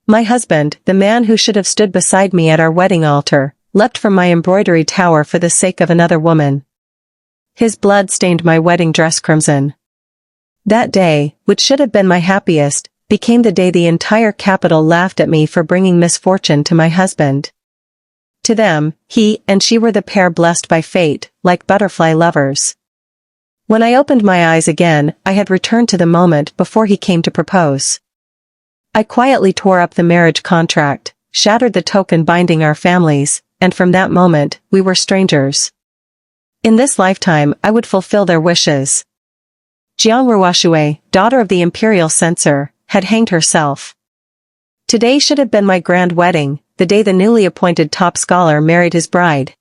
My husband, the man who should have stood beside me at our wedding altar, leapt from my embroidery tower for the sake of another woman. His blood stained my wedding dress crimson. That day, which should have been my happiest, became the day the entire capital laughed at me for bringing misfortune to my husband. To them, he and she were the pair blessed by fate, like butterfly lovers. When I opened my eyes again, I had returned to the moment before he came to propose. I quietly tore up the marriage contract, shattered the token binding our families, and from that moment, we were strangers. In this lifetime, I would fulfill their wishes. Jiang Ruoxue, daughter of the imperial censor, had hanged herself. Today should have been my grand wedding, the day the newly appointed top scholar married his bride.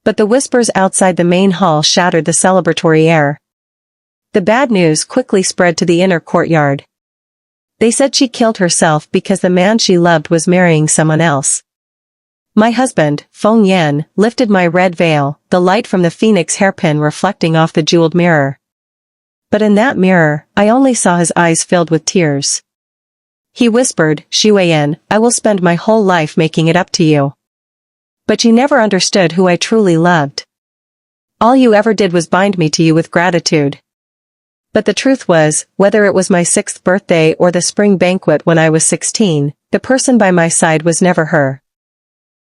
But the whispers outside the main hall shattered the celebratory air. The bad news quickly spread to the inner courtyard. They said she killed herself because the man she loved was marrying someone else. My husband, Feng Yan, lifted my red veil, the light from the phoenix hairpin reflecting off the jeweled mirror. But in that mirror, I only saw his eyes filled with tears. He whispered, "Xueyan, I will spend my whole life making it up to you. But you never understood who I truly loved. All you ever did was bind me to you with gratitude." But the truth was, whether it was my 6th birthday or the spring banquet when I was 16, the person by my side was never her.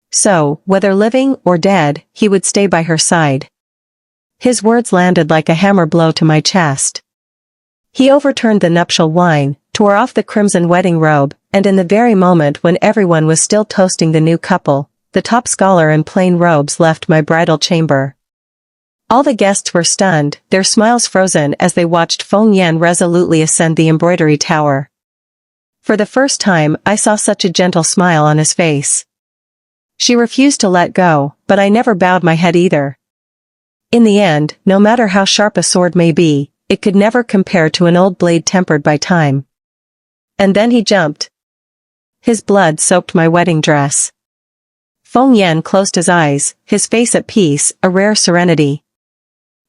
So, whether living or dead, he would stay by her side. His words landed like a hammer blow to my chest. He overturned the nuptial wine, tore off the crimson wedding robe, and in the very moment when everyone was still toasting the new couple, the top scholar in plain robes left my bridal chamber. All the guests were stunned, their smiles frozen as they watched Feng Yan resolutely ascend the embroidery tower. For the first time, I saw such a gentle smile on his face. She refused to let go, but I never bowed my head either. In the end, no matter how sharp a sword may be, it could never compare to an old blade tempered by time. And then he jumped. His blood soaked my wedding dress. Feng Yan closed his eyes, his face at peace, a rare serenity.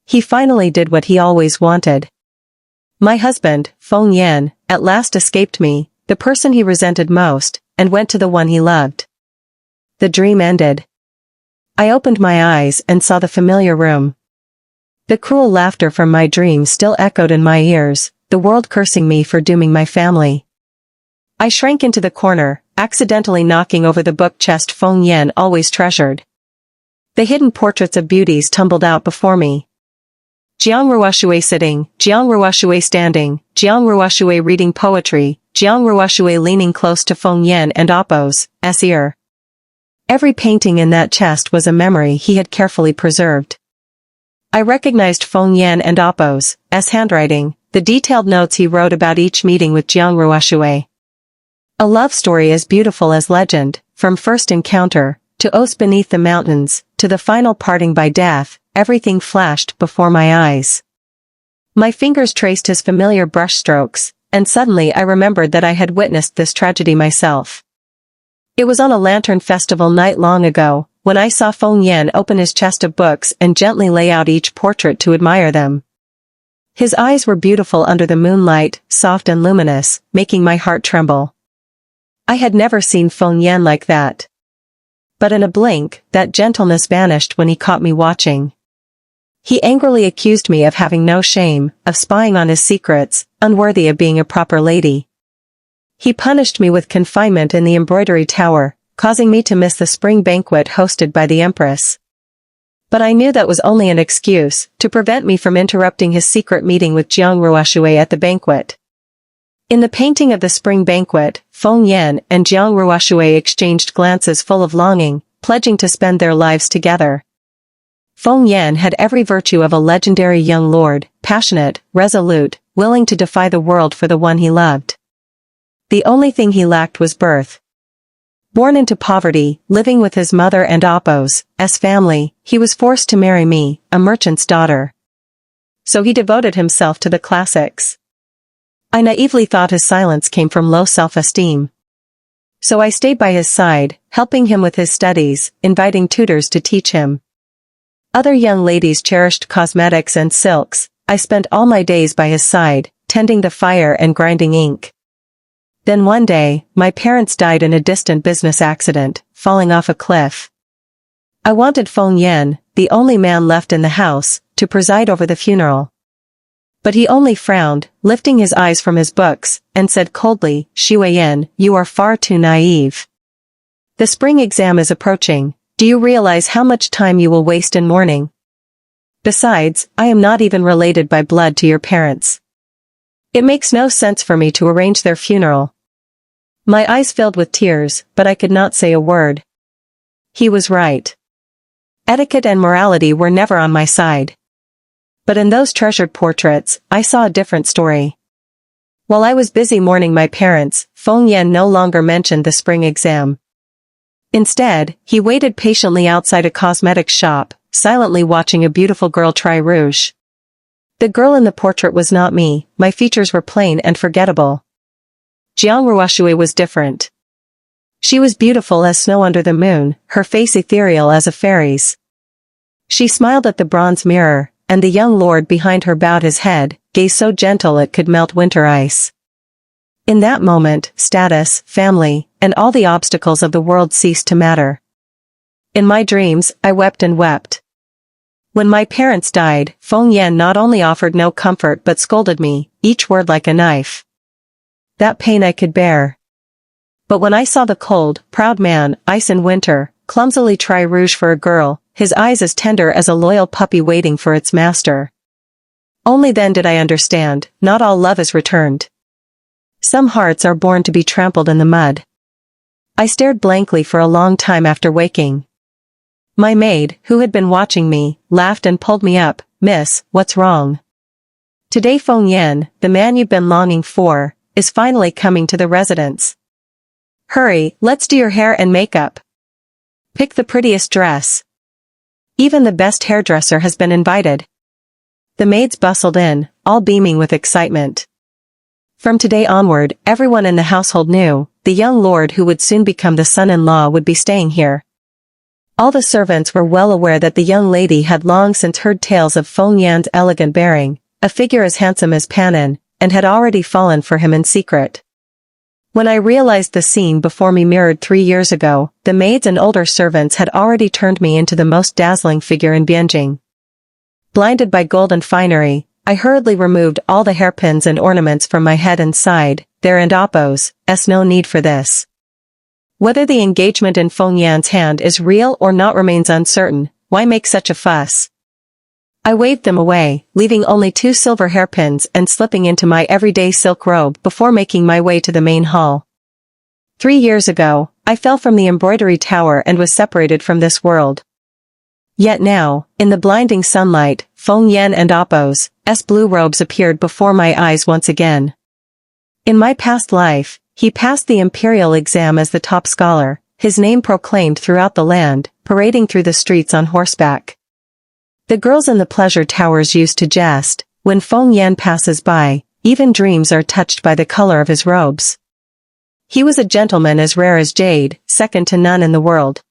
He finally did what he always wanted. My husband, Feng Yan, at last escaped me, the person he resented most, and went to the one he loved. The dream ended. I opened my eyes and saw the familiar room. The cruel laughter from my dream still echoed in my ears, the world cursing me for dooming my family. I shrank into the corner, accidentally knocking over the book chest Feng Yan always treasured. The hidden portraits of beauties tumbled out before me. Jiang Ruoxue sitting, Jiang Ruoxue standing, Jiang Ruoxue reading poetry, Jiang Ruoxue leaning close to Feng Yan and Appo's ear. Every painting in that chest was a memory he had carefully preserved. I recognized Feng Yan and Appo's handwriting, the detailed notes he wrote about each meeting with Jiang Ruoxue. A love story as beautiful as legend, from first encounter, to oaths beneath the mountains, to the final parting by death, everything flashed before my eyes. My fingers traced his familiar brushstrokes, and suddenly I remembered that I had witnessed this tragedy myself. It was on a lantern festival night long ago, when I saw Feng Yan open his chest of books and gently lay out each portrait to admire them. His eyes were beautiful under the moonlight, soft and luminous, making my heart tremble. I had never seen Feng Yan like that. But in a blink, that gentleness vanished when he caught me watching. He angrily accused me of having no shame, of spying on his secrets, unworthy of being a proper lady. He punished me with confinement in the embroidery tower, causing me to miss the spring banquet hosted by the Empress. But I knew that was only an excuse, to prevent me from interrupting his secret meeting with Jiang Ruoxue at the banquet. In the painting of the spring banquet, Feng Yan and Jiang Ruoxue exchanged glances full of longing, pledging to spend their lives together. Feng Yan had every virtue of a legendary young lord, passionate, resolute, willing to defy the world for the one he loved. The only thing he lacked was birth. Born into poverty, living with his mother and Appo's family, he was forced to marry me, a merchant's daughter. So he devoted himself to the classics. I naively thought his silence came from low self-esteem. So I stayed by his side, helping him with his studies, inviting tutors to teach him. Other young ladies cherished cosmetics and silks. I spent all my days by his side, tending the fire and grinding ink. Then one day, my parents died in a distant business accident, falling off a cliff. I wanted Feng Yan, the only man left in the house, to preside over the funeral. But he only frowned, lifting his eyes from his books, and said coldly, "Xueyan, you are far too naive. The spring exam is approaching. Do you realize how much time you will waste in mourning? Besides, I am not even related by blood to your parents. It makes no sense for me to arrange their funeral." My eyes filled with tears, but I could not say a word. He was right. Etiquette and morality were never on my side. But in those treasured portraits, I saw a different story. While I was busy mourning my parents, Feng Yan no longer mentioned the spring exam. Instead, he waited patiently outside a cosmetics shop, silently watching a beautiful girl try rouge. The girl in the portrait was not me, my features were plain and forgettable. Jiang Ruoshui was different. She was beautiful as snow under the moon, her face ethereal as a fairy's. She smiled at the bronze mirror, and the young lord behind her bowed his head, gaze so gentle it could melt winter ice. In that moment, status, family, and all the obstacles of the world ceased to matter. In my dreams, I wept and wept. When my parents died, Feng Yan not only offered no comfort but scolded me, each word like a knife. That pain I could bear. But when I saw the cold, proud man, ice in winter, clumsily try rouge for a girl, his eyes as tender as a loyal puppy waiting for its master. Only then did I understand, not all love is returned. Some hearts are born to be trampled in the mud. I stared blankly for a long time after waking. My maid, who had been watching me, laughed and pulled me up. "Miss, what's wrong? Today Feng Yan, the man you've been longing for, is finally coming to the residence. Hurry, let's do your hair and makeup. Pick the prettiest dress. Even the best hairdresser has been invited." The maids bustled in, all beaming with excitement. From today onward, everyone in the household knew, the young lord who would soon become the son-in-law would be staying here. All the servants were well aware that the young lady had long since heard tales of Feng Yan's elegant bearing, a figure as handsome as Panin, and had already fallen for him in secret. When I realized the scene before me mirrored 3 years ago, the maids and older servants had already turned me into the most dazzling figure in Bianjing. Blinded by gold and finery, I hurriedly removed all the hairpins and ornaments from my head and sighed, "There and Oppos, no need for this. Whether the engagement in Feng Yan's hand is real or not remains uncertain, why make such a fuss?" I waved them away, leaving only 2 silver hairpins and slipping into my everyday silk robe before making my way to the main hall. 3 years ago, I fell from the embroidery tower and was separated from this world. Yet now, in the blinding sunlight, Feng Yan and Oppos' blue robes appeared before my eyes once again. In my past life, he passed the imperial exam as the top scholar, his name proclaimed throughout the land, parading through the streets on horseback. The girls in the pleasure towers used to jest, "When Feng Yan passes by, even dreams are touched by the color of his robes." He was a gentleman as rare as jade, second to none in the world.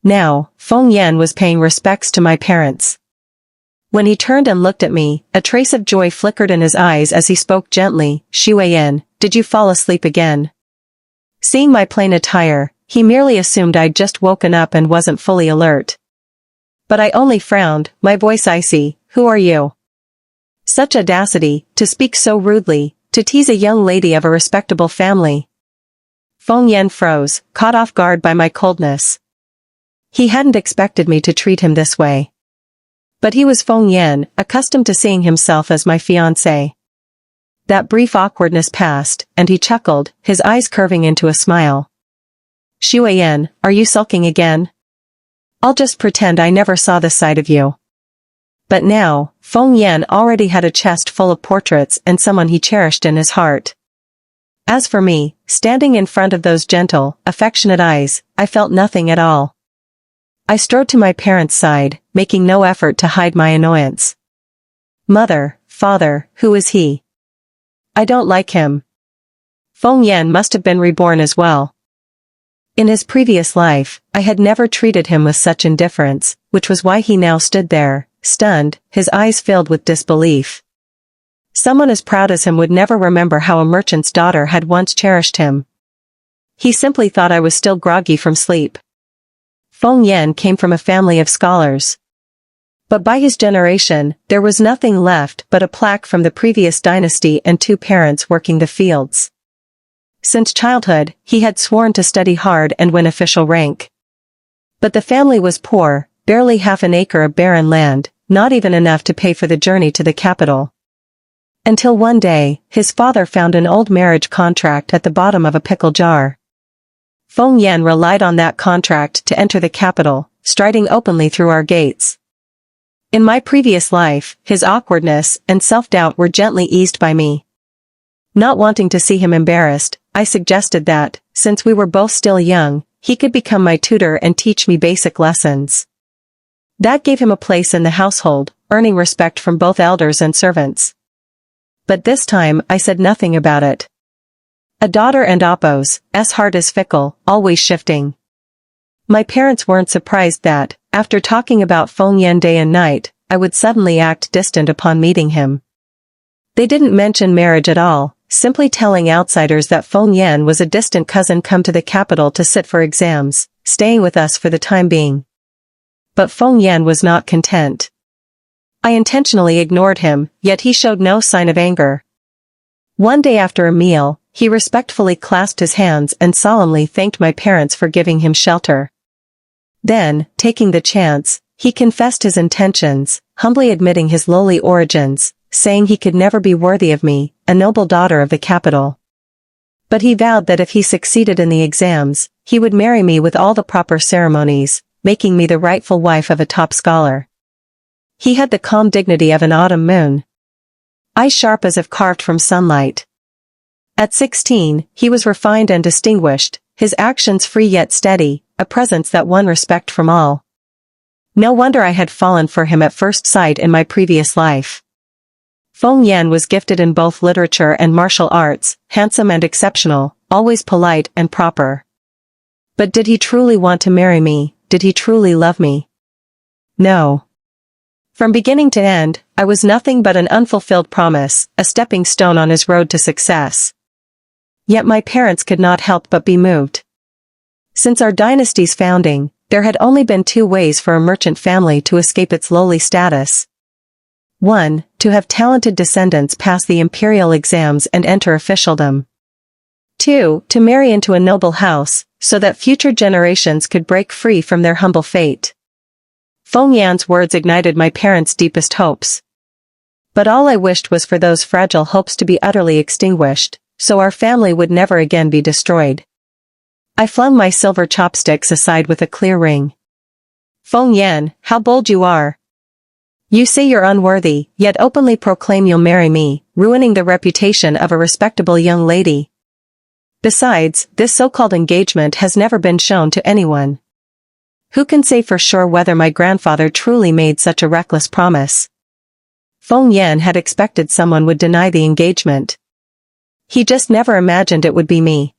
Now, Feng Yan was paying respects to my parents. When he turned and looked at me, a trace of joy flickered in his eyes as he spoke gently, "Xueyan, did you fall asleep again?" Seeing my plain attire, he merely assumed I'd just woken up and wasn't fully alert. But I only frowned, my voice icy. "Who are you? Such audacity, to speak so rudely, to tease a young lady of a respectable family." Feng Yan froze, caught off guard by my coldness. He hadn't expected me to treat him this way. But he was Feng Yan, accustomed to seeing himself as my fiancé. That brief awkwardness passed, and he chuckled, his eyes curving into a smile. "Xueyan, are you sulking again? I'll just pretend I never saw this side of you." But now, Feng Yan already had a chest full of portraits and someone he cherished in his heart. As for me, standing in front of those gentle, affectionate eyes, I felt nothing at all. I strode to my parents' side, making no effort to hide my annoyance. "Mother, father, who is he? I don't like him." Feng Yan must have been reborn as well. In his previous life, I had never treated him with such indifference, which was why he now stood there, stunned, his eyes filled with disbelief. Someone as proud as him would never remember how a merchant's daughter had once cherished him. He simply thought I was still groggy from sleep. Feng Yan came from a family of scholars. But by his generation, there was nothing left but a plaque from the previous dynasty and 2 parents working the fields. Since childhood, he had sworn to study hard and win official rank. But the family was poor, barely half an acre of barren land, not even enough to pay for the journey to the capital. Until one day, his father found an old marriage contract at the bottom of a pickle jar. Feng Yan relied on that contract to enter the capital, striding openly through our gates. In my previous life, his awkwardness and self-doubt were gently eased by me. Not wanting to see him embarrassed, I suggested that, since we were both still young, he could become my tutor and teach me basic lessons. That gave him a place in the household, earning respect from both elders and servants. But this time I said nothing about it. A daughter and Oppo's heart is fickle, always shifting. My parents weren't surprised that, after talking about Feng Yan day and night, I would suddenly act distant upon meeting him. They didn't mention marriage at all, simply telling outsiders that Feng Yan was a distant cousin come to the capital to sit for exams, staying with us for the time being. But Feng Yan was not content. I intentionally ignored him, yet he showed no sign of anger. One day after a meal, he respectfully clasped his hands and solemnly thanked my parents for giving him shelter. Then, taking the chance, he confessed his intentions, humbly admitting his lowly origins, saying he could never be worthy of me, a noble daughter of the capital. But he vowed that if he succeeded in the exams, he would marry me with all the proper ceremonies, making me the rightful wife of a top scholar. He had the calm dignity of an autumn moon. Eyes sharp as if carved from sunlight. At 16, he was refined and distinguished, his actions free yet steady, a presence that won respect from all. No wonder I had fallen for him at first sight in my previous life. Feng Yan was gifted in both literature and martial arts, handsome and exceptional, always polite and proper. But did he truly want to marry me? Did he truly love me? No. From beginning to end, I was nothing but an unfulfilled promise, a stepping stone on his road to success. Yet my parents could not help but be moved. Since our dynasty's founding, there had only been 2 ways for a merchant family to escape its lowly status. 1. To have talented descendants pass the imperial exams and enter officialdom. 2. To marry into a noble house, so that future generations could break free from their humble fate. Feng Yan's words ignited my parents' deepest hopes. But all I wished was for those fragile hopes to be utterly extinguished, so our family would never again be destroyed. I flung my silver chopsticks aside with a clear ring. Feng Yan, how bold you are! You say you're unworthy, yet openly proclaim you'll marry me, ruining the reputation of a respectable young lady. Besides, this so-called engagement has never been shown to anyone. Who can say for sure whether my grandfather truly made such a reckless promise? Feng Yan had expected someone would deny the engagement. He just never imagined it would be me.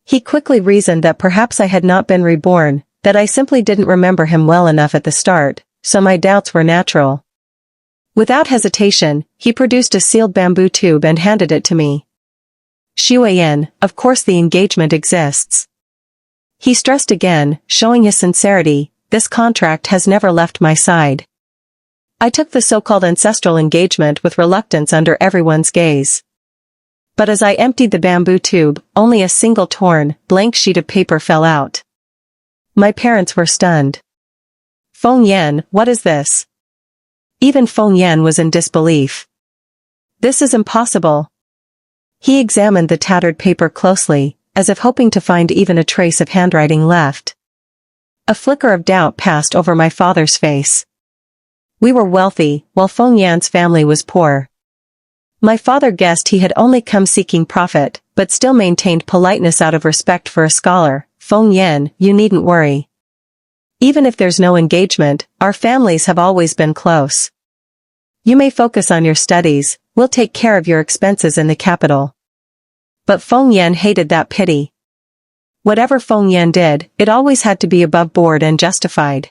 He quickly reasoned that perhaps I had not been reborn, that I simply didn't remember him well enough at the start, so my doubts were natural. Without hesitation, he produced a sealed bamboo tube and handed it to me. Shuayan, of course the engagement exists. He stressed again, showing his sincerity, this contract has never left my side. I took the so-called ancestral engagement with reluctance under everyone's gaze. But as I emptied the bamboo tube, only a single torn, blank sheet of paper fell out. My parents were stunned. Feng Yan, what is this? Even Feng Yan was in disbelief. This is impossible. He examined the tattered paper closely, as if hoping to find even a trace of handwriting left. A flicker of doubt passed over my father's face. We were wealthy, while Feng Yan's family was poor. My father guessed he had only come seeking profit, but still maintained politeness out of respect for a scholar. Feng Yan, you needn't worry. Even if there's no engagement, our families have always been close. You may focus on your studies, we'll take care of your expenses in the capital. But Feng Yan hated that pity. Whatever Feng Yan did, it always had to be above board and justified.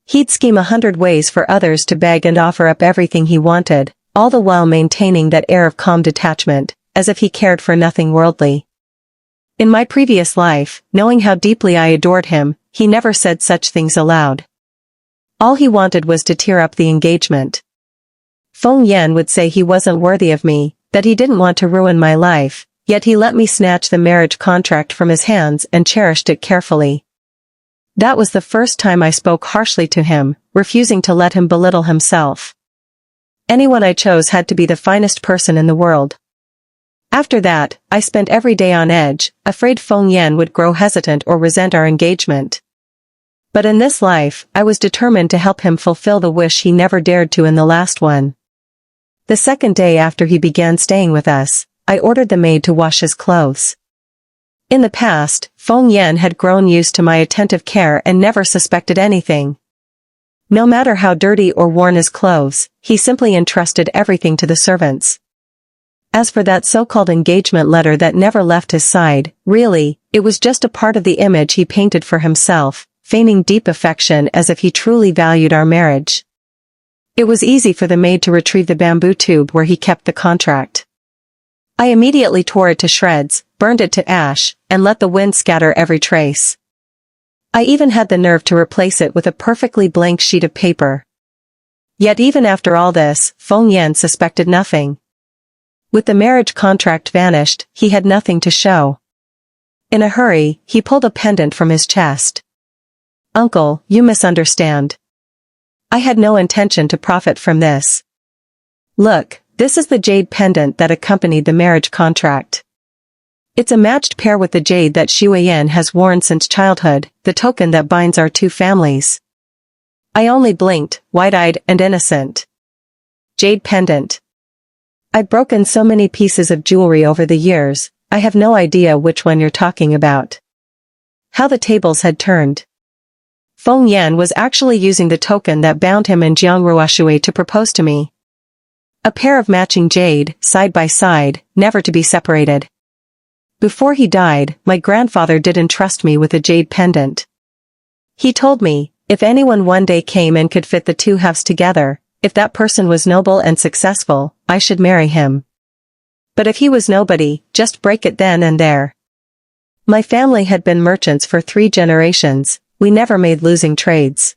He'd scheme 100 ways for others to beg and offer up everything he wanted, all the while maintaining that air of calm detachment, as if he cared for nothing worldly. In my previous life, knowing how deeply I adored him, he never said such things aloud. All he wanted was to tear up the engagement. Feng Yan would say he wasn't worthy of me, that he didn't want to ruin my life, yet he let me snatch the marriage contract from his hands and cherished it carefully. That was the first time I spoke harshly to him, refusing to let him belittle himself. Anyone I chose had to be the finest person in the world. After that, I spent every day on edge, afraid Feng Yan would grow hesitant or resent our engagement. But in this life, I was determined to help him fulfill the wish he never dared to in the last one. The second day after he began staying with us, I ordered the maid to wash his clothes. In the past, Feng Yan had grown used to my attentive care and never suspected anything. No matter how dirty or worn his clothes, he simply entrusted everything to the servants. As for that so-called engagement letter that never left his side, really, it was just a part of the image he painted for himself, feigning deep affection as if he truly valued our marriage. It was easy for the maid to retrieve the bamboo tube where he kept the contract. I immediately tore it to shreds, burned it to ash, and let the wind scatter every trace. I even had the nerve to replace it with a perfectly blank sheet of paper. Yet even after all this, Feng Yan suspected nothing. With the marriage contract vanished, he had nothing to show. In a hurry, he pulled a pendant from his chest. "Uncle, you misunderstand. I had no intention to profit from this. Look, this is the jade pendant that accompanied the marriage contract. It's a matched pair with the jade that Xueyan has worn since childhood, the token that binds our two families." I only blinked, wide-eyed and innocent. Jade pendant. I've broken so many pieces of jewelry over the years, I have no idea which one you're talking about. How the tables had turned. Feng Yan was actually using the token that bound him and Jiang Ruoxue to propose to me. A pair of matching jade, side by side, never to be separated. Before he died, my grandfather did entrust me with a jade pendant. He told me, if anyone one day came and could fit the two halves together, if that person was noble and successful, I should marry him. But if he was nobody, just break it then and there. My family had been merchants for 3 generations, we never made losing trades.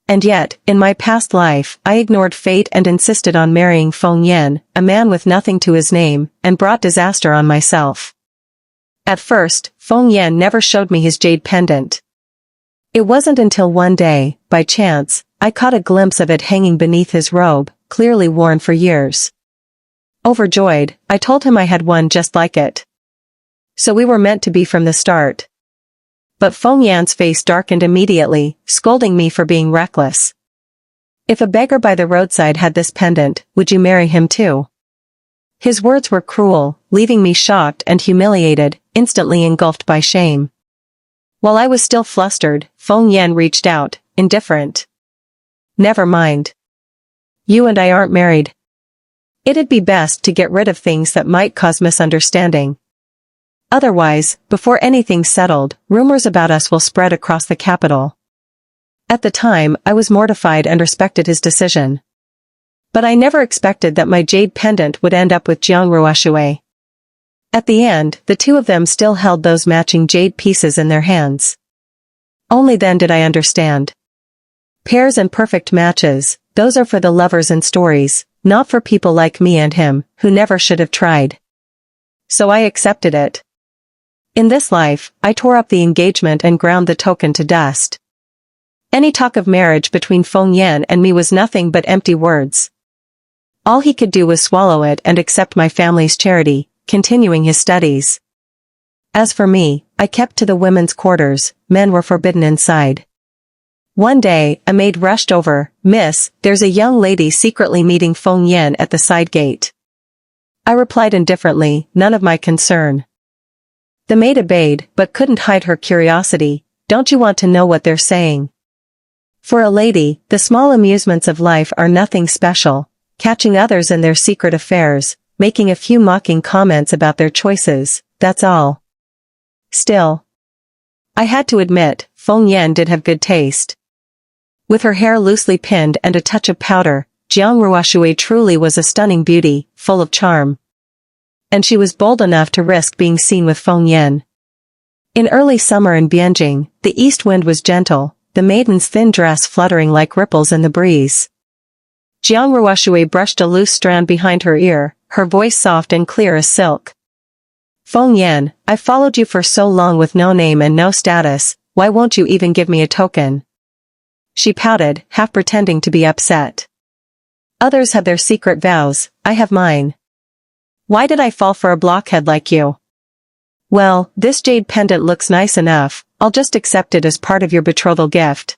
And yet, in my past life, I ignored fate and insisted on marrying Feng Yan, a man with nothing to his name, and brought disaster on myself. At first, Feng Yan never showed me his jade pendant. It wasn't until one day, by chance, I caught a glimpse of it hanging beneath his robe, clearly worn for years. Overjoyed, I told him I had one just like it. So we were meant to be from the start. But Feng Yan's face darkened immediately, scolding me for being reckless. If a beggar by the roadside had this pendant, would you marry him too? His words were cruel, leaving me shocked and humiliated, instantly engulfed by shame. While I was still flustered, Feng Yan reached out, indifferent. "Never mind. You and I aren't married. It'd be best to get rid of things that might cause misunderstanding. Otherwise, before anything's settled, rumors about us will spread across the capital." At the time, I was mortified and respected his decision. But I never expected that my jade pendant would end up with Jiang Ruoxue. At the end, the two of them still held those matching jade pieces in their hands. Only then did I understand. Pairs and perfect matches, those are for the lovers in stories, not for people like me and him, who never should have tried. So I accepted it. In this life, I tore up the engagement and ground the token to dust. Any talk of marriage between Feng Yan and me was nothing but empty words. All he could do was swallow it and accept my family's charity, continuing his studies. As for me, I kept to the women's quarters, men were forbidden inside. One day, a maid rushed over, "Miss, there's a young lady secretly meeting Feng Yan at the side gate." I replied indifferently, none of my concern. The maid obeyed, but couldn't hide her curiosity. "Don't you want to know what they're saying?" For a lady, the small amusements of life are nothing special, catching others in their secret affairs, making a few mocking comments about their choices, that's all. Still, I had to admit, Feng Yan did have good taste. With her hair loosely pinned and a touch of powder, Jiang Ruoshui truly was a stunning beauty, full of charm. And she was bold enough to risk being seen with Feng Yan. In early summer in Bianjing, the east wind was gentle, the maiden's thin dress fluttering like ripples in the breeze. Jiang Ruoshui brushed a loose strand behind her ear, her voice soft and clear as silk. Feng Yan, I've followed you for so long with no name and no status, why won't you even give me a token? She pouted, half pretending to be upset. Others have their secret vows, I have mine. Why did I fall for a blockhead like you? Well, this jade pendant looks nice enough, I'll just accept it as part of your betrothal gift.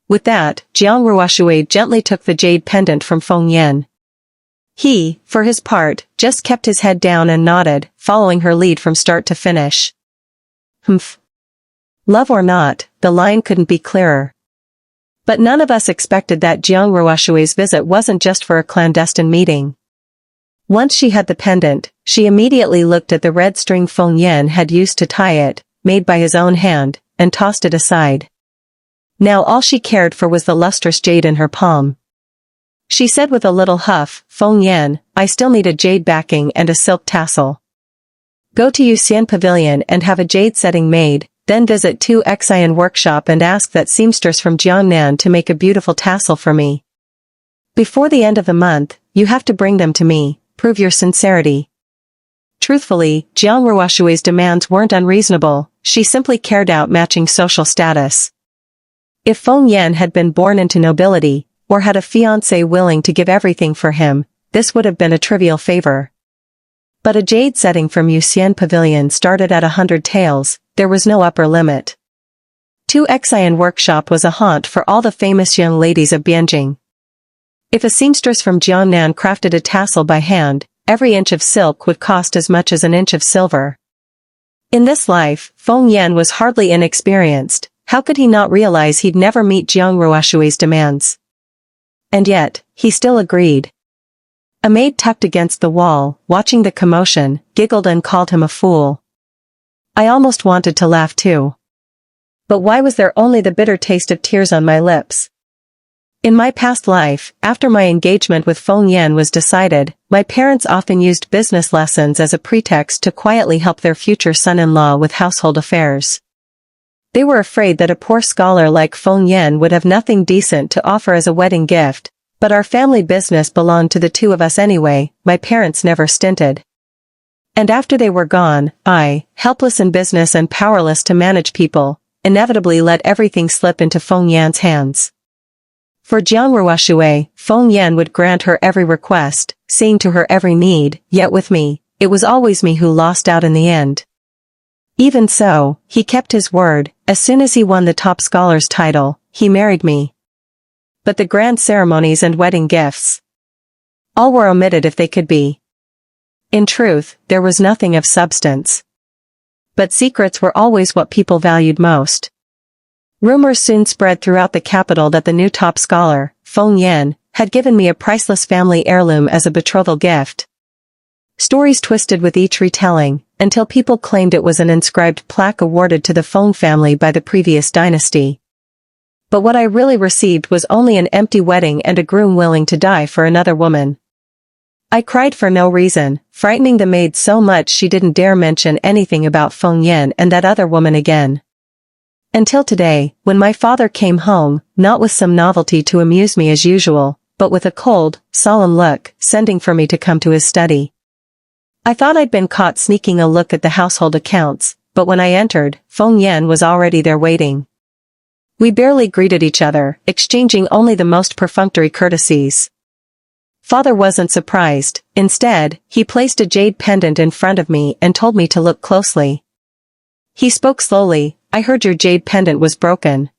With that, Jiang Ruoshui gently took the jade pendant from Feng Yan. He, for his part, just kept his head down and nodded, following her lead from start to finish. Humph. Love or not, the line couldn't be clearer. But none of us expected that Jiang Ruoshui's visit wasn't just for a clandestine meeting. Once she had the pendant, she immediately looked at the red string Feng Yan had used to tie it, made by his own hand, and tossed it aside. Now all she cared for was the lustrous jade in her palm. She said with a little huff, Feng Yan, I still need a jade backing and a silk tassel. Go to Yuxian Pavilion and have a jade setting made, then visit 2Xian Workshop and ask that seamstress from Jiangnan to make a beautiful tassel for me. Before the end of the month, you have to bring them to me, prove your sincerity. Truthfully, Jiang Ruoshui's demands weren't unreasonable, she simply cared about matching social status. If Feng Yan had been born into nobility, or had a fiancé willing to give everything for him, this would have been a trivial favor. But a jade setting from Yuxian Pavilion started at 100 taels, there was no upper limit. 2Xian Workshop was a haunt for all the famous young ladies of Bianjing. If a seamstress from Jiangnan crafted a tassel by hand, every inch of silk would cost as much as an inch of silver. In this life, Feng Yan was hardly inexperienced, how could he not realize he'd never meet Jiang Ruoshui's demands? And yet, he still agreed. A maid tucked against the wall, watching the commotion, giggled and called him a fool. I almost wanted to laugh too. But why was there only the bitter taste of tears on my lips? In my past life, after my engagement with Feng Yan was decided, my parents often used business lessons as a pretext to quietly help their future son-in-law with household affairs. They were afraid that a poor scholar like Feng Yan would have nothing decent to offer as a wedding gift, but our family business belonged to the two of us anyway, my parents never stinted. And after they were gone, I, helpless in business and powerless to manage people, inevitably let everything slip into Feng Yan's hands. For Jiang Ruoshui, Feng Yan would grant her every request, seeing to her every need, yet with me, it was always me who lost out in the end. Even so, he kept his word, as soon as he won the top scholar's title, he married me. But the grand ceremonies and wedding gifts, all were omitted if they could be. In truth, there was nothing of substance. But secrets were always what people valued most. Rumors soon spread throughout the capital that the new top scholar, Feng Yan, had given me a priceless family heirloom as a betrothal gift. Stories twisted with each retelling, until people claimed it was an inscribed plaque awarded to the Feng family by the previous dynasty. But what I really received was only an empty wedding and a groom willing to die for another woman. I cried for no reason, frightening the maid so much she didn't dare mention anything about Feng Yan and that other woman again. Until today, when my father came home, not with some novelty to amuse me as usual, but with a cold, solemn look, sending for me to come to his study. I thought I'd been caught sneaking a look at the household accounts, but when I entered, Feng Yan was already there waiting. We barely greeted each other, exchanging only the most perfunctory courtesies. Father wasn't surprised, instead, he placed a jade pendant in front of me and told me to look closely. He spoke slowly, I heard your jade pendant was broken.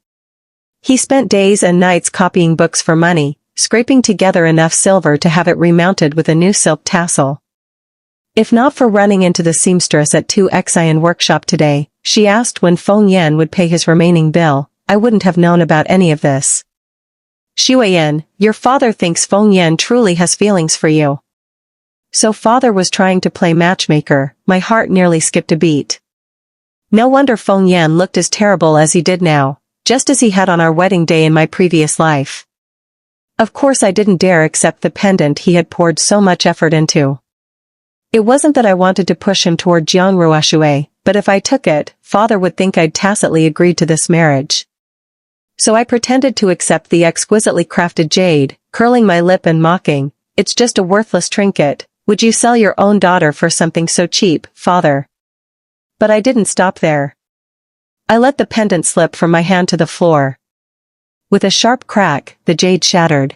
He spent days and nights copying books for money, scraping together enough silver to have it remounted with a new silk tassel. If not for running into the seamstress at 2Xian Workshop today, she asked when Feng Yan would pay his remaining bill, I wouldn't have known about any of this. Shuiyan, your father thinks Feng Yan truly has feelings for you. So father was trying to play matchmaker, my heart nearly skipped a beat. No wonder Feng Yan looked as terrible as he did now, just as he had on our wedding day in my previous life. Of course I didn't dare accept the pendant he had poured so much effort into. It wasn't that I wanted to push him toward Jiang Ruoshui, but if I took it, father would think I'd tacitly agreed to this marriage. So I pretended to accept the exquisitely crafted jade, curling my lip and mocking, "It's just a worthless trinket. Would you sell your own daughter for something so cheap, father?" But I didn't stop there. I let the pendant slip from my hand to the floor. With a sharp crack, the jade shattered.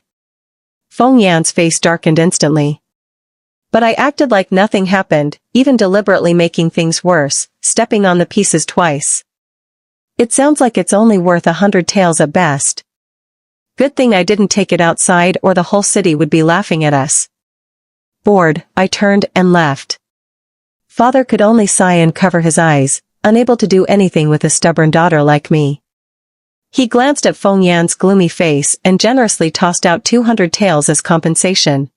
Feng Yan's face darkened instantly. But I acted like nothing happened, even deliberately making things worse, stepping on the pieces twice. "It sounds like it's only worth 100 taels at best. Good thing I didn't take it outside or the whole city would be laughing at us." Bored, I turned and left. Father could only sigh and cover his eyes, unable to do anything with a stubborn daughter like me. He glanced at Feng Yan's gloomy face and generously tossed out 200 taels as compensation.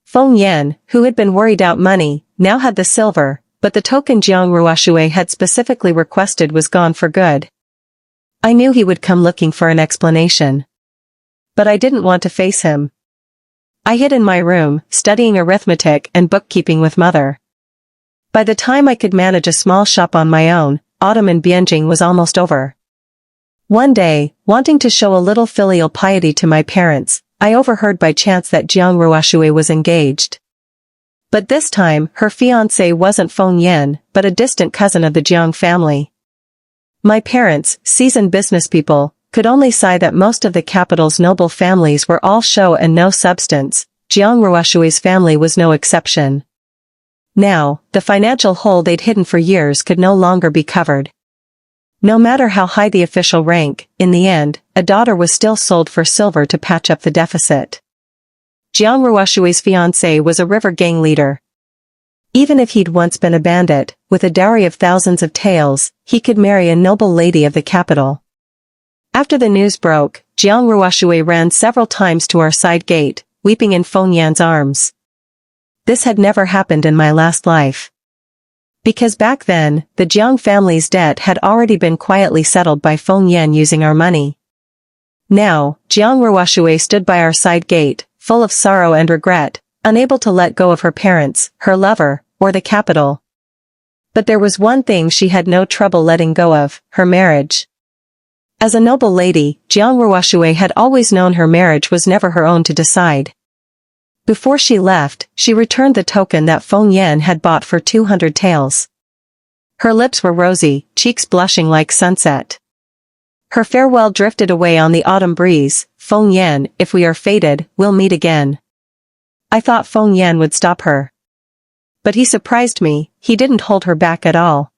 Feng Yan, who had been worried out money, now had the silver, but the token Jiang Ruoshui had specifically requested was gone for good. I knew he would come looking for an explanation. But I didn't want to face him. I hid in my room, studying arithmetic and bookkeeping with mother. By the time I could manage a small shop on my own, autumn in Bianjing was almost over. One day, wanting to show a little filial piety to my parents, I overheard by chance that Jiang Ruoshui was engaged. But this time, her fiancé wasn't Feng Yan, but a distant cousin of the Jiang family. My parents, seasoned businesspeople, could only sigh that most of the capital's noble families were all show and no substance. Jiang Ruoshui's family was no exception. Now, the financial hole they'd hidden for years could no longer be covered. No matter how high the official rank, in the end, a daughter was still sold for silver to patch up the deficit. Jiang Ruoshui's fiancé was a river gang leader. Even if he'd once been a bandit, with a dowry of thousands of taels, he could marry a noble lady of the capital. After the news broke, Jiang Ruoshui ran several times to our side gate, weeping in Feng Yan's arms. This had never happened in my last life. Because back then, the Jiang family's debt had already been quietly settled by Feng Yan using our money. Now, Jiang Ruoshui stood by our side gate, full of sorrow and regret, unable to let go of her parents, her lover, or the capital. But there was one thing she had no trouble letting go of, her marriage. As a noble lady, Jiang Ruoshui had always known her marriage was never her own to decide. Before she left, she returned the token that Feng Yan had bought for 200 taels. Her lips were rosy, cheeks blushing like sunset. Her farewell drifted away on the autumn breeze. "Feng Yan, if we are fated, we'll meet again." I thought Feng Yan would stop her. But he surprised me, he didn't hold her back at all.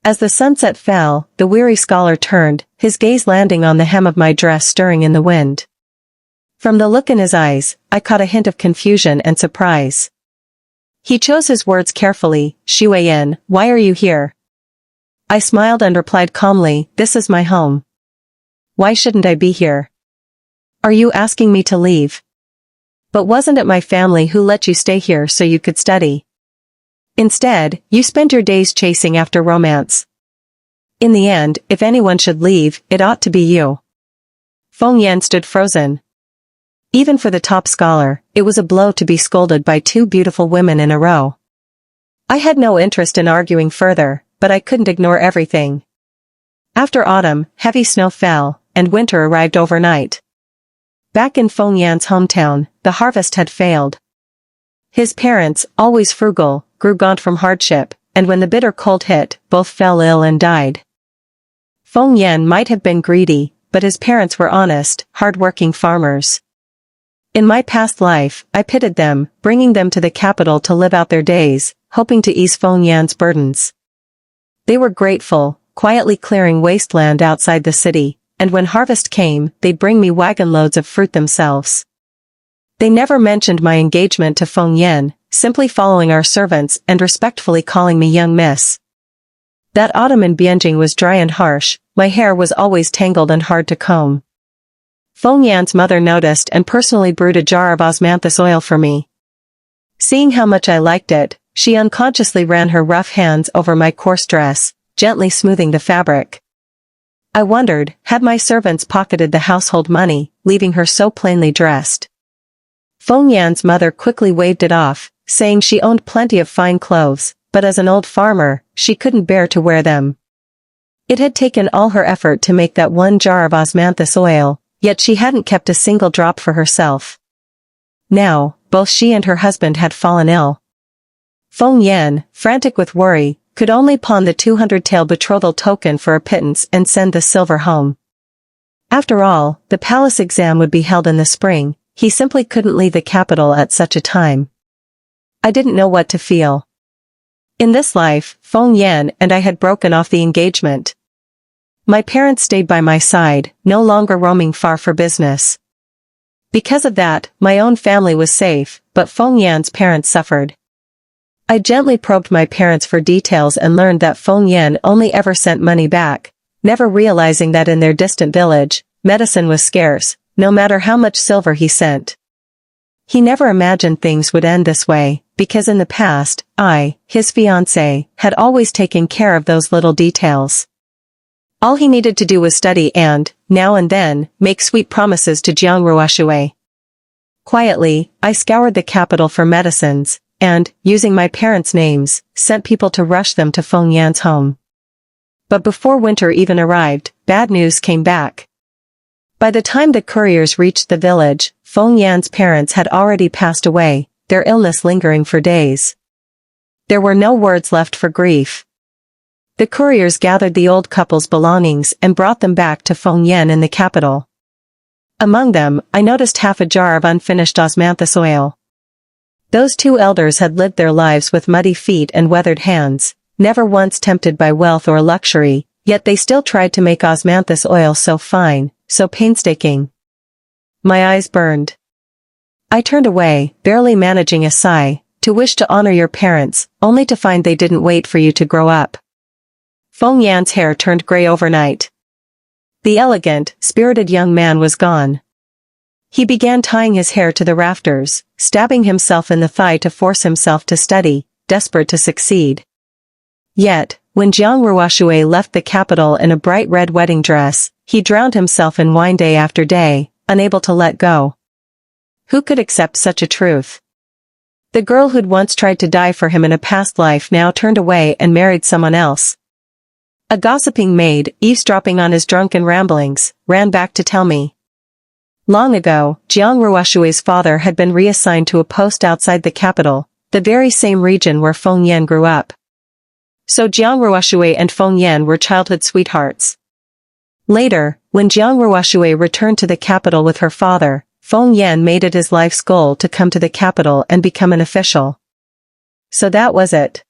As the sunset fell, the weary scholar turned, his gaze landing on the hem of my dress stirring in the wind. From the look in his eyes, I caught a hint of confusion and surprise. He chose his words carefully. "Xue Yan, why are you here?" I smiled and replied calmly, "This is my home. Why shouldn't I be here? Are you asking me to leave? But wasn't it my family who let you stay here so you could study? Instead, you spend your days chasing after romance. In the end, if anyone should leave, it ought to be you." Feng Yan stood frozen. Even for the top scholar, it was a blow to be scolded by two beautiful women in a row. I had no interest in arguing further, but I couldn't ignore everything. After autumn, heavy snow fell, and winter arrived overnight. Back in Feng Yan's hometown, the harvest had failed. His parents, always frugal, grew gaunt from hardship, and when the bitter cold hit, both fell ill and died. Feng Yan might have been greedy, but his parents were honest, hard-working farmers. In my past life, I pitied them, bringing them to the capital to live out their days, hoping to ease Feng Yan's burdens. They were grateful, quietly clearing wasteland outside the city, and when harvest came, they'd bring me wagon loads of fruit themselves. They never mentioned my engagement to Feng Yan, simply following our servants and respectfully calling me young miss. That autumn in Bianjing was dry and harsh, my hair was always tangled and hard to comb. Feng Yan's mother noticed and personally brewed a jar of osmanthus oil for me. Seeing how much I liked it, she unconsciously ran her rough hands over my coarse dress, gently smoothing the fabric. I wondered, had my servants pocketed the household money, leaving her so plainly dressed? Feng Yan's mother quickly waved it off, saying she owned plenty of fine clothes, but as an old farmer, she couldn't bear to wear them. It had taken all her effort to make that one jar of osmanthus oil, yet she hadn't kept a single drop for herself. Now, both she and her husband had fallen ill. Feng Yan, frantic with worry, could only pawn the 200-tael betrothal token for a pittance and send the silver home. After all, the palace exam would be held in the spring, he simply couldn't leave the capital at such a time. I didn't know what to feel. In this life, Feng Yan and I had broken off the engagement. My parents stayed by my side, no longer roaming far for business. Because of that, my own family was safe, but Feng Yan's parents suffered. I gently probed my parents for details and learned that Feng Yan only ever sent money back, never realizing that in their distant village, medicine was scarce, no matter how much silver he sent. He never imagined things would end this way, because in the past, I, his fiancé, had always taken care of those little details. All he needed to do was study and, now and then, make sweet promises to Jiang Ruoshui. Quietly, I scoured the capital for medicines, and, using my parents' names, sent people to rush them to Feng Yan's home. But before winter even arrived, bad news came back. By the time the couriers reached the village, Feng Yan's parents had already passed away, their illness lingering for days. There were no words left for grief. The couriers gathered the old couple's belongings and brought them back to Feng Yan in the capital. Among them, I noticed half a jar of unfinished osmanthus oil. Those two elders had lived their lives with muddy feet and weathered hands, never once tempted by wealth or luxury, yet they still tried to make osmanthus oil so fine, so painstaking. My eyes burned. I turned away, barely managing a sigh, to wish to honor your parents, only to find they didn't wait for you to grow up. Feng Yan's hair turned gray overnight. The elegant, spirited young man was gone. He began tying his hair to the rafters, stabbing himself in the thigh to force himself to study, desperate to succeed. Yet, when Jiang Ruoshui left the capital in a bright red wedding dress, he drowned himself in wine day after day, unable to let go. Who could accept such a truth? The girl who'd once tried to die for him in a past life now turned away and married someone else. A gossiping maid, eavesdropping on his drunken ramblings, ran back to tell me. Long ago, Jiang Ruoshui's father had been reassigned to a post outside the capital, the very same region where Feng Yan grew up. So Jiang Ruoshui and Feng Yan were childhood sweethearts. Later, when Jiang Ruoshui returned to the capital with her father, Feng Yan made it his life's goal to come to the capital and become an official. So that was it.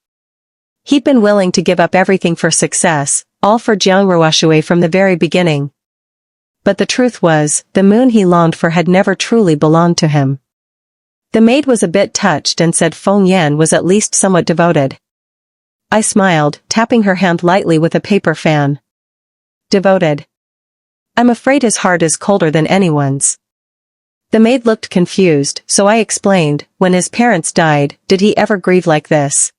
He'd been willing to give up everything for success, all for Jiang Ruoshui from the very beginning. But the truth was, the moon he longed for had never truly belonged to him. The maid was a bit touched and said Feng Yan was at least somewhat devoted. I smiled, tapping her hand lightly with a paper fan. Devoted. I'm afraid his heart is colder than anyone's. The maid looked confused, so I explained, when his parents died, did he ever grieve like this?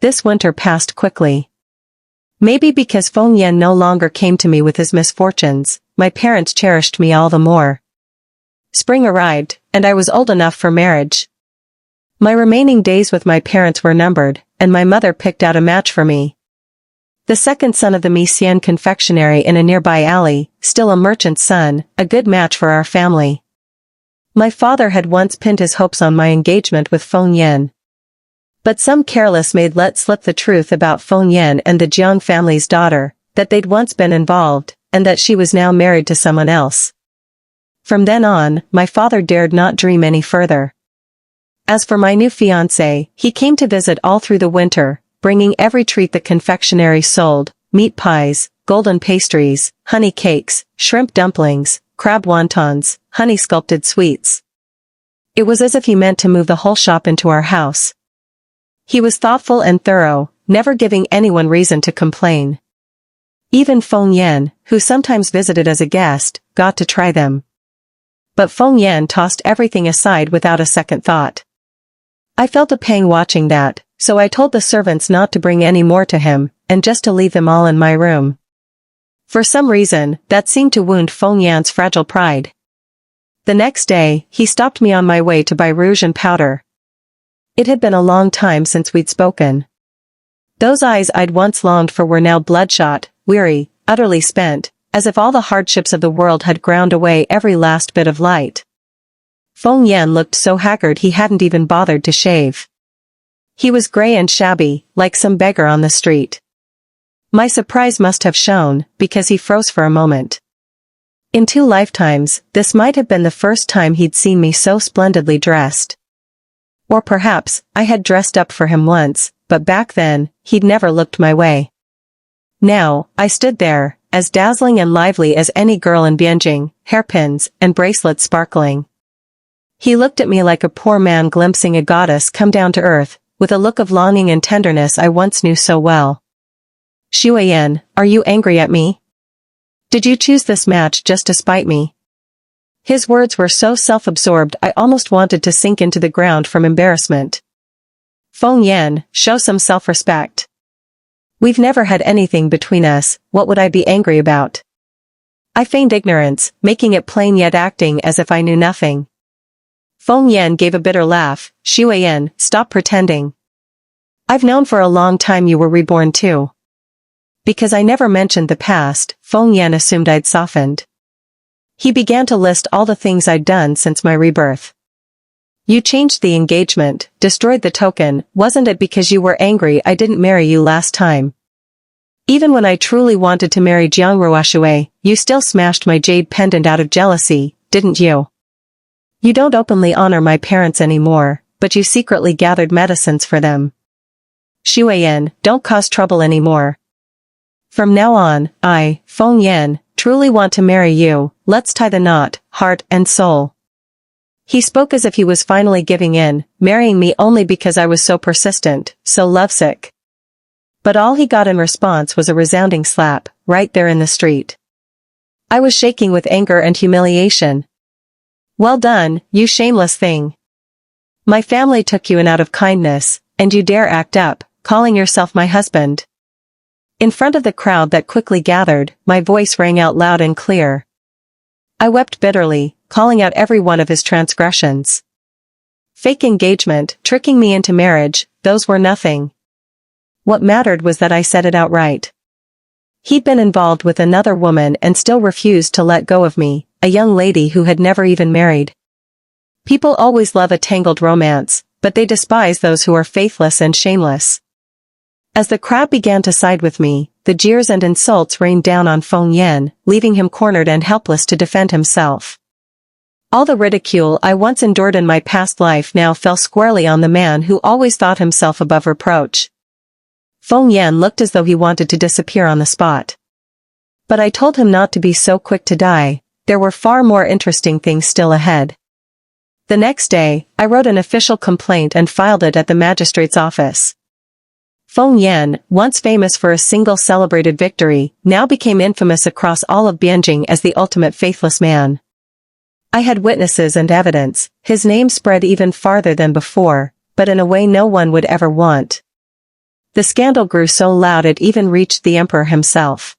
This winter passed quickly. Maybe because Feng Yan no longer came to me with his misfortunes, my parents cherished me all the more. Spring arrived, and I was old enough for marriage. My remaining days with my parents were numbered, and my mother picked out a match for me. The second son of the Misian confectionery in a nearby alley, still a merchant's son, a good match for our family. My father had once pinned his hopes on my engagement with Feng Yan. But some careless maid let slip the truth about Feng Yan and the Jiang family's daughter, that they'd once been involved, and that she was now married to someone else. From then on, my father dared not dream any further. As for my new fiancé, he came to visit all through the winter, bringing every treat the confectionery sold, meat pies, golden pastries, honey cakes, shrimp dumplings, crab wontons, honey-sculpted sweets. It was as if he meant to move the whole shop into our house. He was thoughtful and thorough, never giving anyone reason to complain. Even Feng Yan, who sometimes visited as a guest, got to try them. But Feng Yan tossed everything aside without a second thought. I felt a pang watching that, so I told the servants not to bring any more to him, and just to leave them all in my room. For some reason, that seemed to wound Feng Yan's fragile pride. The next day, he stopped me on my way to buy rouge and powder. It had been a long time since we'd spoken. Those eyes I'd once longed for were now bloodshot, weary, utterly spent, as if all the hardships of the world had ground away every last bit of light. Feng Yan looked so haggard he hadn't even bothered to shave. He was gray and shabby, like some beggar on the street. My surprise must have shown, because he froze for a moment. In 2 lifetimes, this might have been the first time he'd seen me so splendidly dressed. Or perhaps, I had dressed up for him once, but back then, he'd never looked my way. Now, I stood there, as dazzling and lively as any girl in Bianjing, hairpins and bracelets sparkling. He looked at me like a poor man glimpsing a goddess come down to earth, with a look of longing and tenderness I once knew so well. "Xueyan, are you angry at me? Did you choose this match just to spite me?" His words were so self-absorbed I almost wanted to sink into the ground from embarrassment. "Feng Yan, show some self-respect. We've never had anything between us, what would I be angry about?" I feigned ignorance, making it plain yet acting as if I knew nothing. Feng Yan gave a bitter laugh. "Xueyan, stop pretending. I've known for a long time you were reborn too." Because I never mentioned the past, Feng Yan assumed I'd softened. He began to list all the things I'd done since my rebirth. "You changed the engagement, destroyed the token, wasn't it because you were angry I didn't marry you last time? Even when I truly wanted to marry Jiang Ruoxue, you still smashed my jade pendant out of jealousy, didn't you? You don't openly honor my parents anymore, but you secretly gathered medicines for them. Xueyan, don't cause trouble anymore. From now on, I, Feng Yan, truly want to marry you, let's tie the knot, heart and soul." He spoke as if he was finally giving in, marrying me only because I was so persistent, so lovesick. But all he got in response was a resounding slap, right there in the street. I was shaking with anger and humiliation. "Well done, you shameless thing. My family took you in out of kindness, and you dare act up, calling yourself my husband." In front of the crowd that quickly gathered, my voice rang out loud and clear. I wept bitterly, calling out every one of his transgressions. Fake engagement, tricking me into marriage, those were nothing. What mattered was that I said it outright. He'd been involved with another woman and still refused to let go of me, a young lady who had never even married. People always love a tangled romance, but they despise those who are faithless and shameless. As the crowd began to side with me, the jeers and insults rained down on Feng Yan, leaving him cornered and helpless to defend himself. All the ridicule I once endured in my past life now fell squarely on the man who always thought himself above reproach. Feng Yan looked as though he wanted to disappear on the spot. But I told him not to be so quick to die, there were far more interesting things still ahead. The next day, I wrote an official complaint and filed it at the magistrate's office. Feng Yan, once famous for a single celebrated victory, now became infamous across all of Bianjing as the ultimate faithless man. I had witnesses and evidence, his name spread even farther than before, but in a way no one would ever want. The scandal grew so loud it even reached the emperor himself.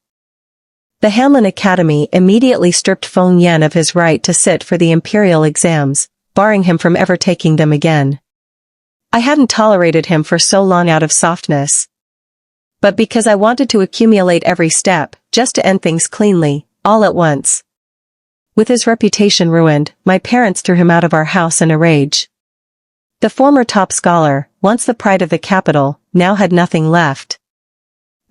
The Hanlin Academy immediately stripped Feng Yan of his right to sit for the imperial exams, barring him from ever taking them again. I hadn't tolerated him for so long out of softness. But because I wanted to accumulate every step, just to end things cleanly, all at once. With his reputation ruined, my parents threw him out of our house in a rage. The former top scholar, once the pride of the capital, now had nothing left.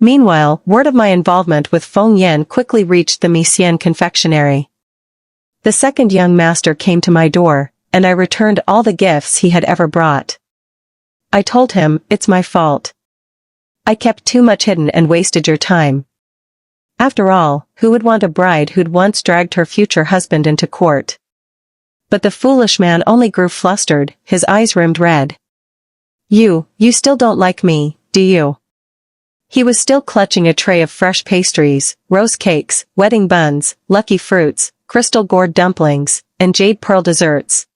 Meanwhile, word of my involvement with Feng Yan quickly reached the Meixian confectionery. The second young master came to my door, and I returned all the gifts he had ever brought. I told him, "It's my fault. I kept too much hidden and wasted your time." After all, who would want a bride who'd once dragged her future husband into court? But the foolish man only grew flustered, his eyes rimmed red. You still don't like me, do you?" He was still clutching a tray of fresh pastries, rose cakes, wedding buns, lucky fruits, crystal gourd dumplings, and jade pearl desserts.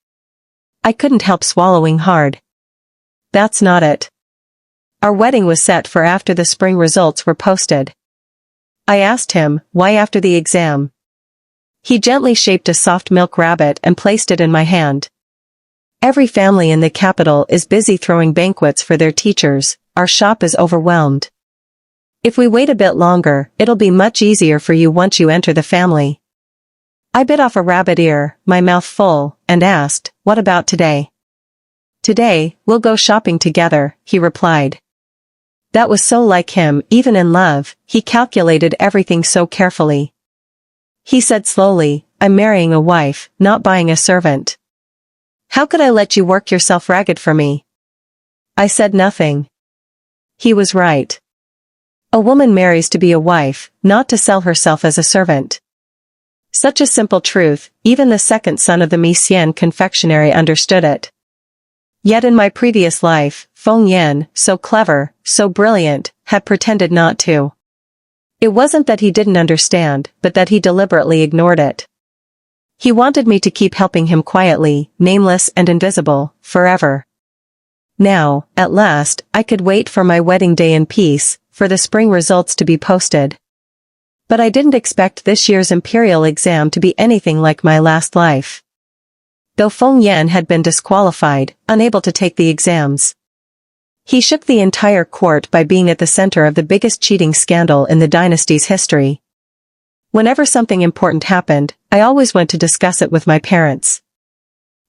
I couldn't help swallowing hard. That's not it. Our wedding was set for after the spring results were posted. I asked him, why after the exam? He gently shaped a soft milk rabbit and placed it in my hand. Every family in the capital is busy throwing banquets for their teachers, our shop is overwhelmed. If we wait a bit longer, it'll be much easier for you once you enter the family. I bit off a rabbit ear, my mouth full, and asked, what about today? Today, we'll go shopping together, he replied. That was so like him, even in love, he calculated everything so carefully. He said slowly, I'm marrying a wife, not buying a servant. How could I let you work yourself ragged for me? I said nothing. He was right. A woman marries to be a wife, not to sell herself as a servant. Such a simple truth, even the second son of the Meixian confectionery understood it. Yet in my previous life, Feng Yan, so clever, so brilliant, had pretended not to. It wasn't that he didn't understand, but that he deliberately ignored it. He wanted me to keep helping him quietly, nameless and invisible, forever. Now, at last, I could wait for my wedding day in peace, for the spring results to be posted. But I didn't expect this year's imperial exam to be anything like my last life. Though Feng Yan had been disqualified, unable to take the exams. He shook the entire court by being at the center of the biggest cheating scandal in the dynasty's history. Whenever something important happened, I always went to discuss it with my parents.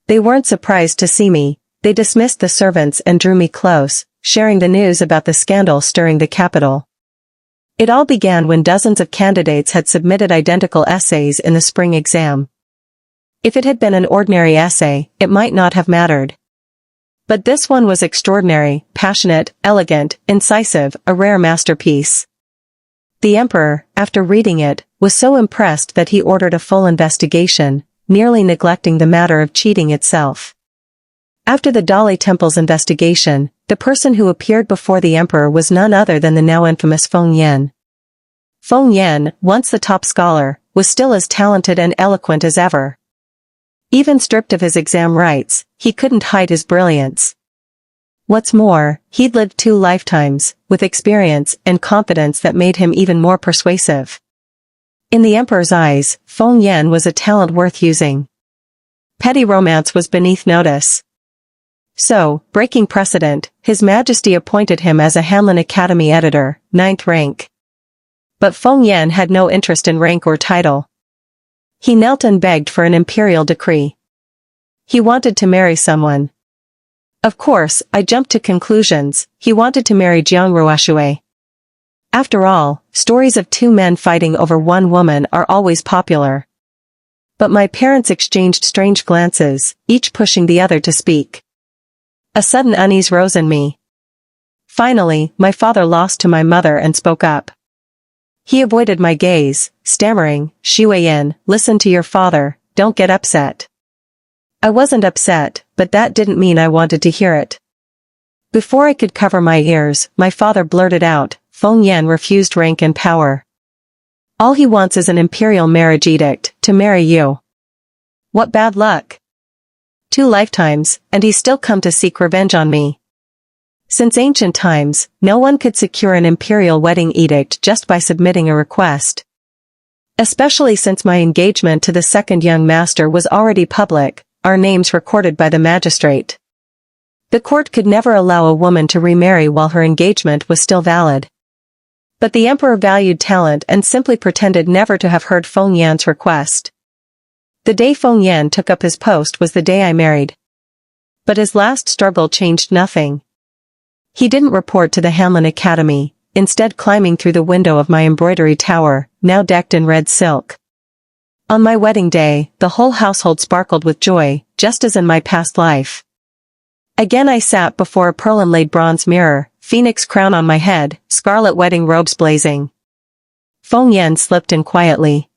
They weren't surprised to see me, they dismissed the servants and drew me close, sharing the news about the scandal stirring the capital. It all began when dozens of candidates had submitted identical essays in the spring exam. If it had been an ordinary essay, it might not have mattered. But this one was extraordinary, passionate, elegant, incisive, a rare masterpiece. The emperor, after reading it, was so impressed that he ordered a full investigation, nearly neglecting the matter of cheating itself. After the Dali Temple's investigation, the person who appeared before the emperor was none other than the now infamous Feng Yan. Feng Yan, once the top scholar, was still as talented and eloquent as ever. Even stripped of his exam rights, he couldn't hide his brilliance. What's more, he'd lived 2 lifetimes, with experience and confidence that made him even more persuasive. In the emperor's eyes, Feng Yan was a talent worth using. Petty romance was beneath notice. So, breaking precedent, His Majesty appointed him as a Hanlin Academy editor, 9th rank. But Feng Yan had no interest in rank or title. He knelt and begged for an imperial decree. He wanted to marry someone. Of course, I jumped to conclusions, he wanted to marry Jiang Ruoxue. After all, stories of 2 men fighting over 1 woman are always popular. But my parents exchanged strange glances, each pushing the other to speak. A sudden unease rose in me. Finally, my father lost to my mother and spoke up. He avoided my gaze, stammering, Xueyan, listen to your father, don't get upset. I wasn't upset, but that didn't mean I wanted to hear it. Before I could cover my ears, my father blurted out, Feng Yan refused rank and power. All he wants is an imperial marriage edict, to marry you. What bad luck. 2 lifetimes, and he's still come to seek revenge on me. Since ancient times, no one could secure an imperial wedding edict just by submitting a request. Especially since my engagement to the second young master was already public, our names recorded by the magistrate. The court could never allow a woman to remarry while her engagement was still valid. But the emperor valued talent and simply pretended never to have heard Feng Yan's request. The day Feng Yan took up his post was the day I married. But his last struggle changed nothing. He didn't report to the Hanlin Academy, instead climbing through the window of my embroidery tower, now decked in red silk. On my wedding day, the whole household sparkled with joy, just as in my past life. Again I sat before a pearl-inlaid bronze mirror, phoenix crown on my head, scarlet wedding robes blazing. Feng Yan slipped in quietly.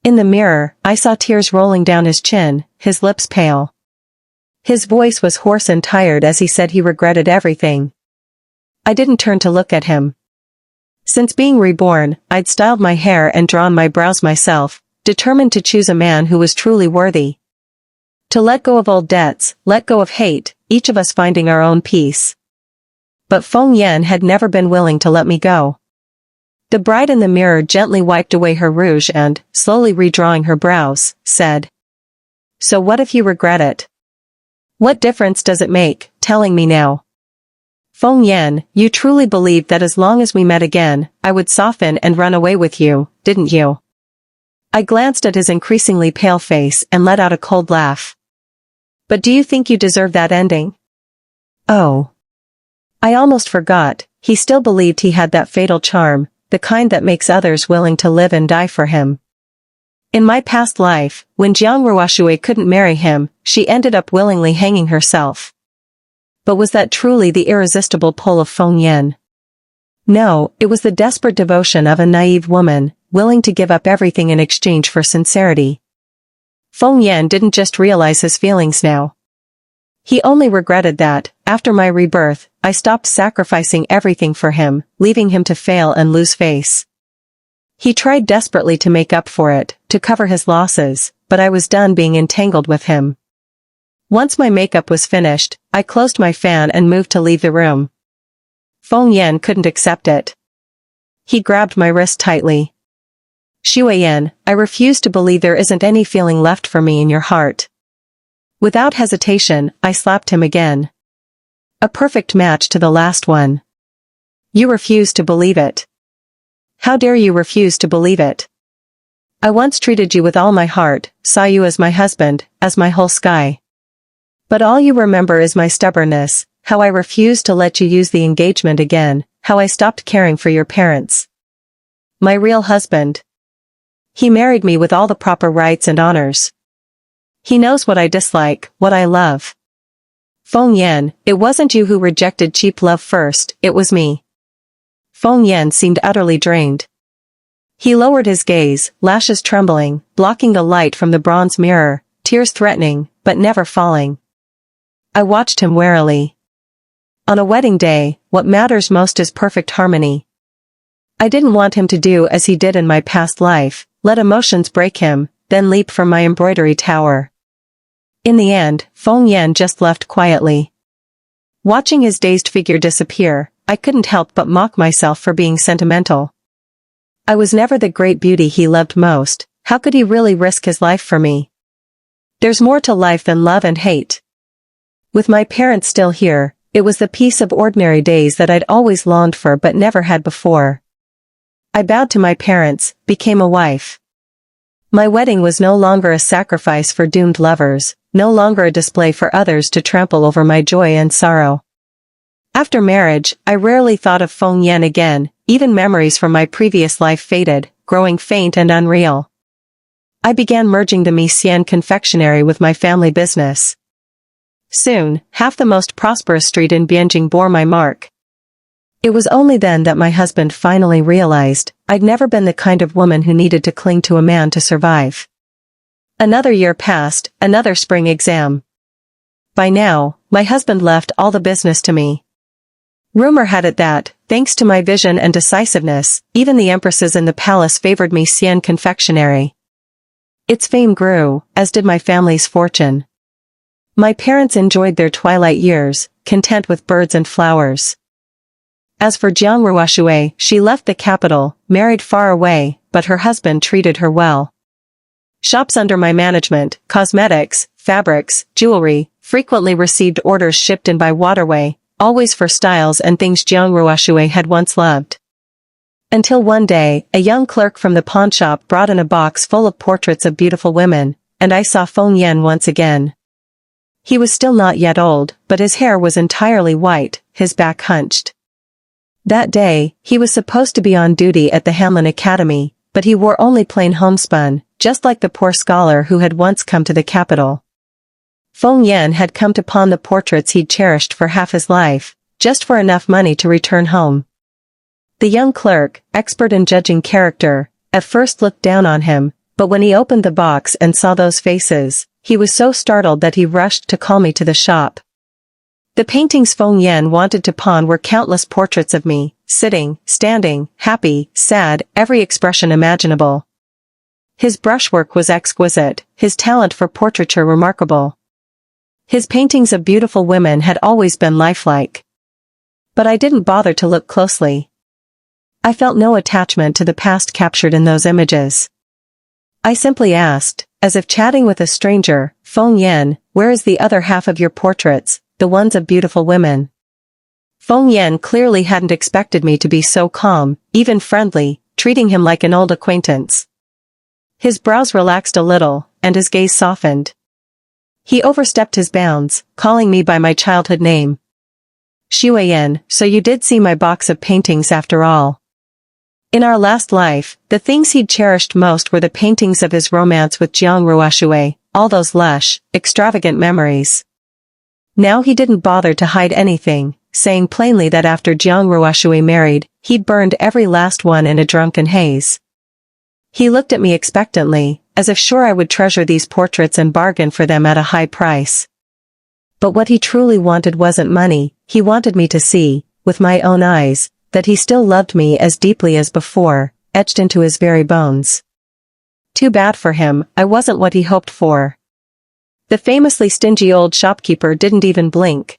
In the mirror, I saw tears rolling down his chin, his lips pale. His voice was hoarse and tired as he said he regretted everything. I didn't turn to look at him. Since being reborn, I'd styled my hair and drawn my brows myself, determined to choose a man who was truly worthy. To let go of old debts, let go of hate, each of us finding our own peace. But Feng Yan had never been willing to let me go. The bride in the mirror gently wiped away her rouge and, slowly redrawing her brows, said, "So what if you regret it? What difference does it make, telling me now? Feng Yan, you truly believed that as long as we met again, I would soften and run away with you, didn't you?" I glanced at his increasingly pale face and let out a cold laugh. "But do you think you deserve that ending?" Oh. I almost forgot, he still believed he had that fatal charm, the kind that makes others willing to live and die for him. In my past life, when Jiang Ruoxue couldn't marry him, she ended up willingly hanging herself. But was that truly the irresistible pull of Feng Yan? No, it was the desperate devotion of a naive woman, willing to give up everything in exchange for sincerity. Feng Yan didn't just realize his feelings now. He only regretted that, after my rebirth, I stopped sacrificing everything for him, leaving him to fail and lose face. He tried desperately to make up for it, to cover his losses, but I was done being entangled with him. Once my makeup was finished, I closed my fan and moved to leave the room. Feng Yan couldn't accept it. He grabbed my wrist tightly. "Xue Yan, I refuse to believe there isn't any feeling left for me in your heart." Without hesitation, I slapped him again. A perfect match to the last one. "You refuse to believe it. How dare you refuse to believe it? I once treated you with all my heart, saw you as my husband, as my whole sky. But all you remember is my stubbornness, how I refused to let you use the engagement again, how I stopped caring for your parents. My real husband. He married me with all the proper rights and honors. He knows what I dislike, what I love. Feng Yan, it wasn't you who rejected cheap love first, it was me." Feng Yan seemed utterly drained. He lowered his gaze, lashes trembling, blocking the light from the bronze mirror, tears threatening, but never falling. I watched him warily. On a wedding day, what matters most is perfect harmony. I didn't want him to do as he did in my past life, let emotions break him, then leap from my embroidery tower. In the end, Feng Yan just left quietly. Watching his dazed figure disappear, I couldn't help but mock myself for being sentimental. I was never the great beauty he loved most, how could he really risk his life for me? There's more to life than love and hate. With my parents still here, it was the peace of ordinary days that I'd always longed for but never had before. I bowed to my parents, became a wife. My wedding was no longer a sacrifice for doomed lovers, no longer a display for others to trample over my joy and sorrow. After marriage, I rarely thought of Feng Yan again, even memories from my previous life faded, growing faint and unreal. I began merging the Xian confectionery with my family business. Soon, half the most prosperous street in Bianjing bore my mark. It was only then that my husband finally realized, I'd never been the kind of woman who needed to cling to a man to survive. Another year passed, another spring exam. By now, my husband left all the business to me. Rumor had it that, thanks to my vision and decisiveness, even the empresses in the palace favored me Xian confectionery. Its fame grew, as did my family's fortune. My parents enjoyed their twilight years, content with birds and flowers. As for Jiang Ruoxue, she left the capital, married far away, but her husband treated her well. Shops under my management, cosmetics, fabrics, jewelry, frequently received orders shipped in by waterway, always for styles and things Jiang Ruoxue had once loved. Until one day, a young clerk from the pawnshop brought in a box full of portraits of beautiful women, and I saw Feng Yan once again. He was still not yet old, but his hair was entirely white, his back hunched. That day, he was supposed to be on duty at the Hanlin Academy, but he wore only plain homespun, just like the poor scholar who had once come to the capital. Feng Yan had come to pawn the portraits he'd cherished for half his life, just for enough money to return home. The young clerk, expert in judging character, at first looked down on him, but when he opened the box and saw those faces, he was so startled that he rushed to call me to the shop. The paintings Feng Yan wanted to pawn were countless portraits of me, sitting, standing, happy, sad, every expression imaginable. His brushwork was exquisite, his talent for portraiture remarkable. His paintings of beautiful women had always been lifelike. But I didn't bother to look closely. I felt no attachment to the past captured in those images. I simply asked, as if chatting with a stranger, Feng Yan, where is the other half of your portraits, the ones of beautiful women? Feng Yan clearly hadn't expected me to be so calm, even friendly, treating him like an old acquaintance. His brows relaxed a little, and his gaze softened. He overstepped his bounds, calling me by my childhood name. Xueyan, so you did see my box of paintings after all. In our last life, the things he'd cherished most were the paintings of his romance with Jiang Ruoxue, all those lush, extravagant memories. Now he didn't bother to hide anything, saying plainly that after Jiang Ruoxue married, he'd burned every last one in a drunken haze. He looked at me expectantly, as if sure I would treasure these portraits and bargain for them at a high price. But what he truly wanted wasn't money, he wanted me to see, with my own eyes, that he still loved me as deeply as before, etched into his very bones. Too bad for him, I wasn't what he hoped for. The famously stingy old shopkeeper didn't even blink.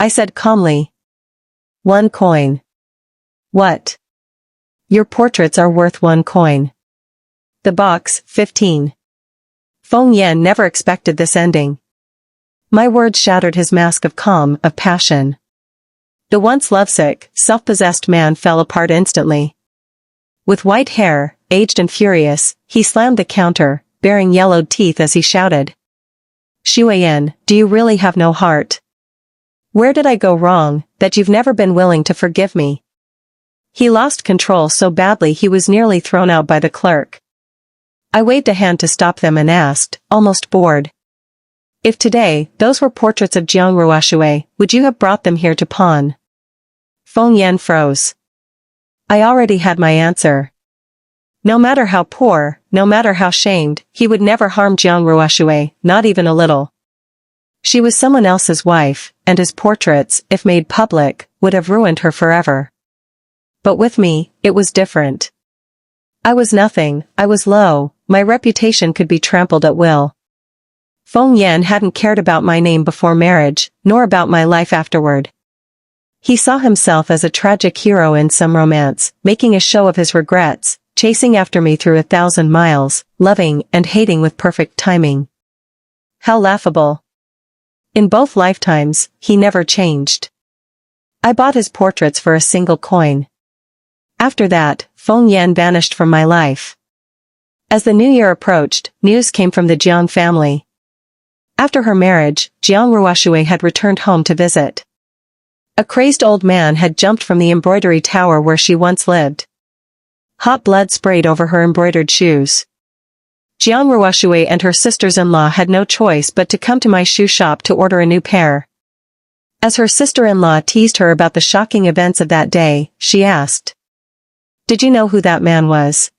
I said calmly. 1 coin. What? Your portraits are worth 1 coin. The box, 15. Feng Yan never expected this ending. My words shattered his mask of calm, of passion. The once lovesick, self-possessed man fell apart instantly. With white hair, aged and furious, he slammed the counter, baring yellowed teeth as he shouted. Xueyan, do you really have no heart? Where did I go wrong, that you've never been willing to forgive me? He lost control so badly he was nearly thrown out by the clerk. I waved a hand to stop them and asked, almost bored. If today, those were portraits of Jiang Ruoxue, would you have brought them here to pawn? Feng Yan froze. I already had my answer. No matter how poor, no matter how shamed, he would never harm Jiang Ruoxue, not even a little. She was someone else's wife, and his portraits, if made public, would have ruined her forever. But with me, it was different. I was nothing, I was low, my reputation could be trampled at will. Feng Yan hadn't cared about my name before marriage, nor about my life afterward. He saw himself as a tragic hero in some romance, making a show of his regrets, chasing after me through 1,000 miles, loving and hating with perfect timing. How laughable. In both lifetimes, he never changed. I bought his portraits for a single coin. After that, Feng Yan vanished from my life. As the new year approached, news came from the Jiang family. After her marriage, Jiang Ruoxue had returned home to visit. A crazed old man had jumped from the embroidery tower where she once lived. Hot blood sprayed over her embroidered shoes. Jiang Ruoxue and her sisters-in-law had no choice but to come to my shoe shop to order a new pair. As her sister-in-law teased her about the shocking events of that day, she asked, "Did you know who that man was?"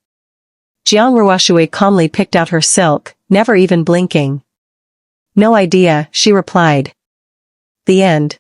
Jiang Ruoxue calmly picked out her silk, never even blinking. "No idea," she replied. The end.